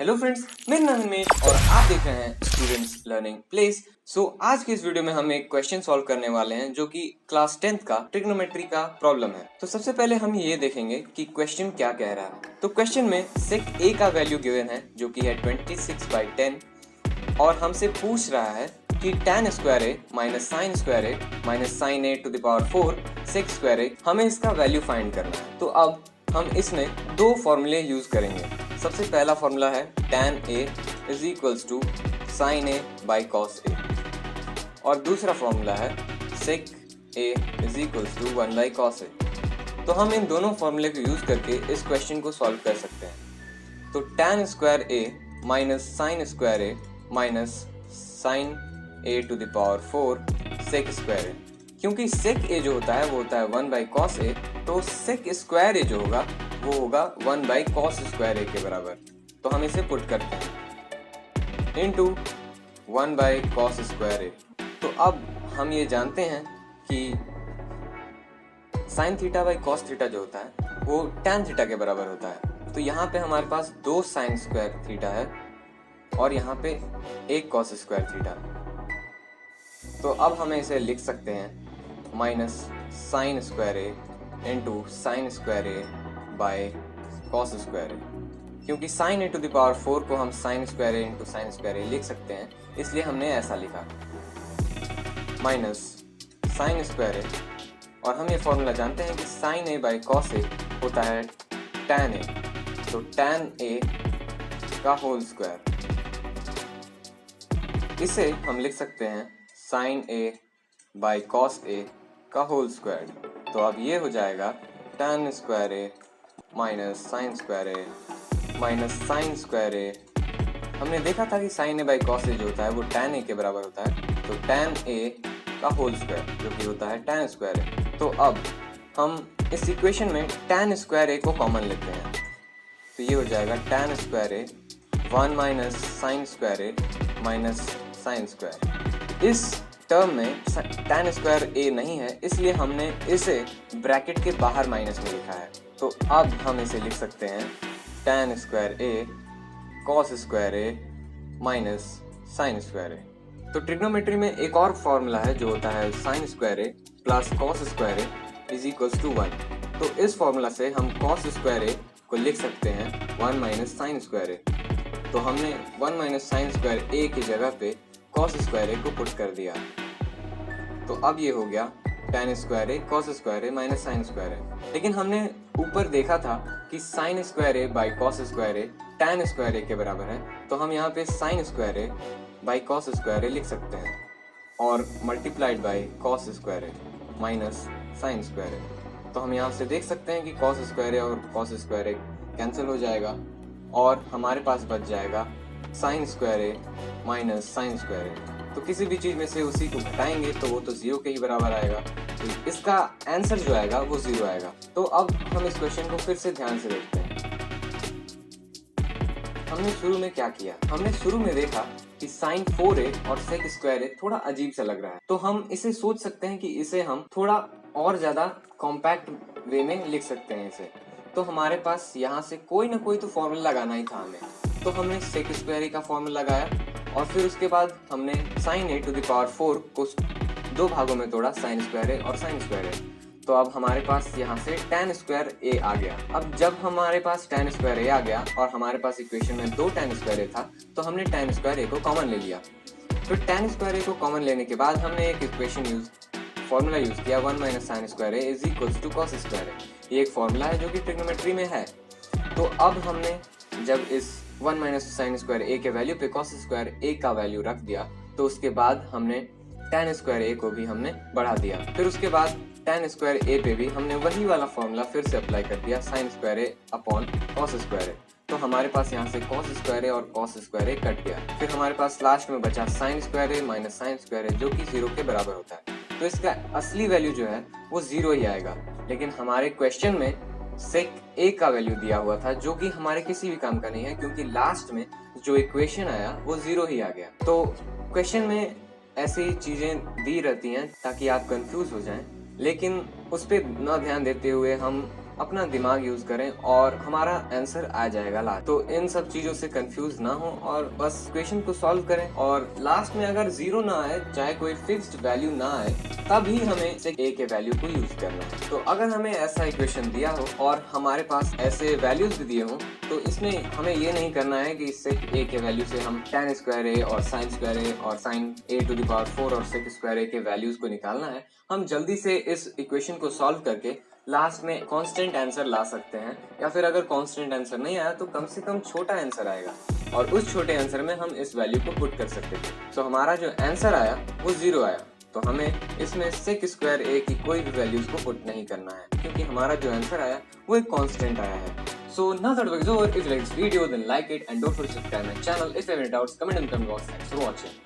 Hello friends, मेरा नाम हिमेश और आप देख रहे हैं स्टूडेंट्स लर्निंग प्लेस। आज के इस वीडियो में हम एक क्वेश्चन सॉल्व करने वाले हैं जो कि क्लास 10th का ट्रिग्नोमेट्री का प्रॉब्लम है। तो सबसे पहले हम ये देखेंगे कि क्वेश्चन क्या कह रहा है। तो क्वेश्चन में सेक ए का वैल्यू गिवन है जो कि है 26/10 और हमसे पूछ रहा है कि tan square A minus sine square A minus sine A to the power 4 sec square A, हमें इसका वैल्यू फाइंड करना है। तो अब हम इसमें दो फॉर्मूले यूज करेंगे। सबसे पहला फॉर्मूला है tan a is equals to sine A by cos A और दूसरा फॉर्मूला है sec a is equals to 1 by cos A. तो हम इन दोनों फॉर्मूले को यूज करके इस क्वेश्चन को सॉल्व कर सकते हैं। तो tan square a minus sine square A minus sine a to the power 4 sec square A, क्योंकि सेक a जो होता है वो होता है 1 बाई कॉस ए, तो सेक स्क्वायर a जो होगा वो होगा 1 बाई कॉस स्क्वायर ए के बराबर। तो हम इसे पुट करते हैं into 1 by cos square A. तो अब हम ये जानते हैं कि sine theta by cos theta जो होता है वो टैन थीटा के बराबर होता है। तो यहाँ पे हमारे पास दो साइन स्क्वायर थीटा है और यहाँ पे एक कॉस स्क्वायर थीटा। तो अब हमें इसे लिख सकते हैं minus sine square A into sine square A by cos square A, क्योंकि sine A to the power 4 को हम sine square A into sine square A लिख सकते हैं, इसलिए हमने ऐसा लिखा माइनस साइन स्क्वायर ए। और हम ये फॉर्मूला जानते हैं कि साइन ए बाई कॉस ए होता है टैन ए, तो टैन ए का होल स्क्वायर। इसे हम लिख सकते हैं साइन ए बाई कॉस ए का होल स्क्वायर। तो अब ये हो जाएगा tan square A minus sine square A minus sine square ए। हमने देखा था कि साइन ए बाई कॉस ए जो होता है वो टैन ए के बराबर होता है, तो टैन ए का होल स्क्वायर जो कि होता है टैन स्क्वायर ए। तो अब हम इस इक्वेशन में टैन स्क्वायर ए को कॉमन लेते हैं, तो ये हो जाएगा tan square A 1 minus sine square A minus sine square. इस टर्म में टैन स्क्वायर ए नहीं है, इसलिए हमने इसे ब्रैकेट के बाहर माइनस में लिखा है। तो अब हम इसे लिख सकते हैं tan square A cos square A minus sine square A. तो ट्रिग्नोमेट्री में एक और फॉर्मूला है जो होता है sine square A plus cos square A is equals to 1। तो इस फॉर्मूला से हम कॉस स्क्वायर ए को लिख सकते हैं 1 माइनस साइन स्क्वायर ए। तो हमने 1 माइनस साइन स्क्वायर ए की जगह पे कॉस स्क्वायर ए को पुट कर दिया। तो अब ये हो गया tan square A cos square A minus sine square A. लेकिन हमने ऊपर देखा था कि sine square A by cos square A tan square A के बराबर है, तो हम यहाँ पे sine square A by cos square A लिख सकते हैं और multiplied by cos square A minus sine square A. तो हम यहाँ से देख सकते हैं कि कॉस स्क्वायर ए और कॉस स्क्वायर ए कैंसिल हो जाएगा और हमारे पास बच जाएगा sign square A minus sine square A. तो किसी भी चीज में से उसी को घटाएंगे तो वो तो 0 के ही बराबर आएगा, तो इसका आंसर जो आएगा वो 0 आएगा। तो अब हम इस क्वेश्चन को फिर से ध्यान से देखते हैं। हमने शुरू में क्या किया, हमने शुरू में देखा कि साइन 4a और सेक स्क्वायर ए थोड़ा अजीब सा लग रहा है, तो हम इसे सोच सकते हैं कि इसे हम थोड़ा और ज्यादा कॉम्पैक्ट वे में लिख सकते हैं इसे। तो हमारे पास यहाँ से कोई ना कोई तो फॉर्मूला लगाना ही था हमें, तो हमने सेक स्क्वायर ए का फॉर्मूला लगाया और फिर उसके बाद हमने sine A to the power 4 को दो भागों में तोड़ा, साइन स्क्वायर ए और साइन स्क्वायर ए। तो अब हमारे पास यहाँ से टैन स्क्वायर ए आ गया। अब जब हमारे पास टैन स्क्वायर ए आ गया और हमारे पास इक्वेशन में दो टैन स्क्वायर ए था, तो हमने टैन स्क्वायर ए को कॉमन ले लिया। फिर टैन स्क्वायर ए को कॉमन लेने के बाद हमने एक इक्वेशन फॉर्मूला यूज किया 1 minus sine square A is equals to cos square A. ये एक फॉर्मूला है जो कि ट्रिग्नोमेट्री में है। तो अब हमने जब इस 1 माइनस साइन स्क्वायर ए के वैल्यू पे कॉस स्क्वायर ए का वैल्यू रख दिया, तो उसके बाद हमने टैन स्क्वायर ए को भी हमने बढ़ा दिया। फिर उसके बाद टैन स्क्वायर ए पे भी हमने वही वाला फॉर्मूला फिर से अप्लाई कर दिया, sign square A upon cos square A. तो हमारे पास यहाँ से कॉस स्क्वायर ए और कॉस स्क्वायर ए कट गया। फिर हमारे पास लास्ट में बचा sign square A minus sine square ए जो कि 0 के बराबर होता है। तो इसका असली वैल्यू जो है वो 0 ही आएगा। लेकिन हमारे क्वेश्चन में सेक ए का वैल्यू दिया हुआ था जो कि हमारे किसी भी काम का नहीं है, क्योंकि लास्ट में जो इक्वेशन आया वो 0 ही आ गया। तो क्वेश्चन में ऐसी चीजें दी रहती हैं ताकि आप कंफ्यूज हो जाएं, लेकिन उस पर न ध्यान देते हुए हम अपना दिमाग यूज करें और हमारा आंसर आ जाएगा लास्ट। तो इन सब चीजों से कंफ्यूज ना हो और बस इक्वेशन को सॉल्व करें, और लास्ट में अगर जीरो ना आए, चाहे कोई फिक्स्ड वैल्यू ना आए, तभी हमें से a के वैल्यू को यूज करना है। तो अगर हमें ऐसा इक्वेशन दिया हो और हमारे पास ऐसे वैल्यूज भी दिए हों, तो इसमें हमें ये नहीं करना है कि इससे a के वैल्यू से हम tan स्क्वायर a और sin स्क्वायर a और sin a to the power 4 और sec स्क्वायर a के वैल्यूज को निकालना है। हम जल्दी से इस इक्वेशन को सॉल्व करके लास्ट में कांस्टेंट आंसर ला सकते हैं, या फिर अगर कांस्टेंट आंसर नहीं आया तो कम से कम छोटा आंसर आएगा, और उस छोटे आंसर में हम इस वैल्यू को पुट कर सकते थे। तो हमारा जो आंसर आया वो 0 आया, तो हमें इसमें sec स्क्वायर a की कोई भी वैल्यूज को पुट नहीं करना है, क्योंकि हमारा जो आंसर आया वो एक कांस्टेंट आया है। So now that the video is over, if you like this video then like it and don't forget to subscribe my channel. If you have any doubts, comment in the comment box. Thanks for watching.